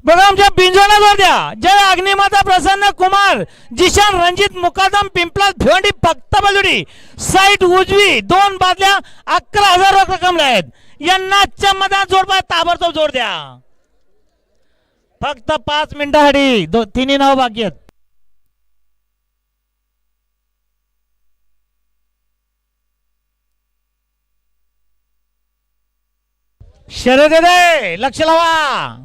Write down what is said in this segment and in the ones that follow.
बघा आमच्या बिंजोना जोर द्या. जय अग्निमाता प्रसन्न कुमार जिशान रणजित मुकादम पिंपलाद भिवंडी फक्त बाजूडी साईट उजवी 2 बादल्या 11,000 रोख रक्कम आहेत. यांना चमदा जोड पाय ताबडतोब जोड द्या. फक्त 5 मिनिटासाठी तिन्ही नाव बाकी आहेत. शर्यत दे लक्ष लावा.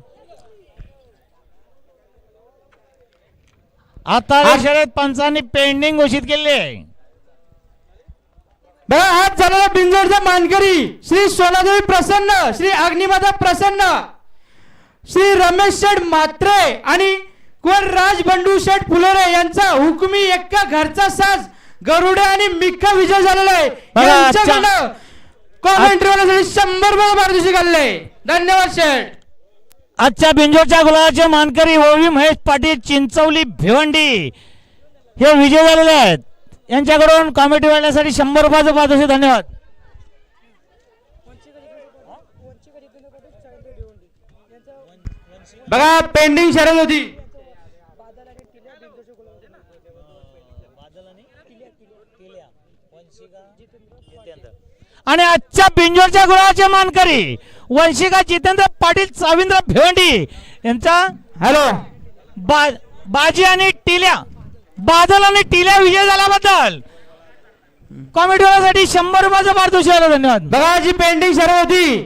आता शर्यत पंचांनी पेंडिंग घोषित केली आहे. बघा आज झालेला बिंजोडचा मानकरी श्री सोनादेवी प्रसन्न, श्री अग्निमाता प्रसन्न, श्री रमेश शेठ म्हात्रे आणि कुंवर राज बंडू शेठ फुलोरे यांचा हुकुमी एक्का घरचा साज गरुडे आणि मिक्का विजय झालेला आहे. यांच्याकडनं कॉमेंट्री वाल्यासाठी 100 रुपये पारितोषिक आले. धन्यवाद शेठ. आजच्या बिंजोडच्या गुलाबाचे मानकरी ओवी महेश पाटील चिंचवली भिवंडी हे विजय झालेले आहेत. यांच्याकडून कॉमेडी वाढण्यासाठी 100 रुपयाचं पारितोषिक. धन्यवाद. बघा पेंडिंग शर्यत होती. आणि आजच्या बिंजोडच्या गुलाबाचे मानकरी वंशिका जितेंद्र पाटील चाविंद्र भिवंडी यांचा हॅलो बाजी आणि टिल्या बादल आणि टिल्या विजय झाल्याबद्दल कॉमेडी वाल्यासाठी 100 रुपयाचं पारितोषिक. धन्यवाद. बघा जी पेंडिंग शर्यत होती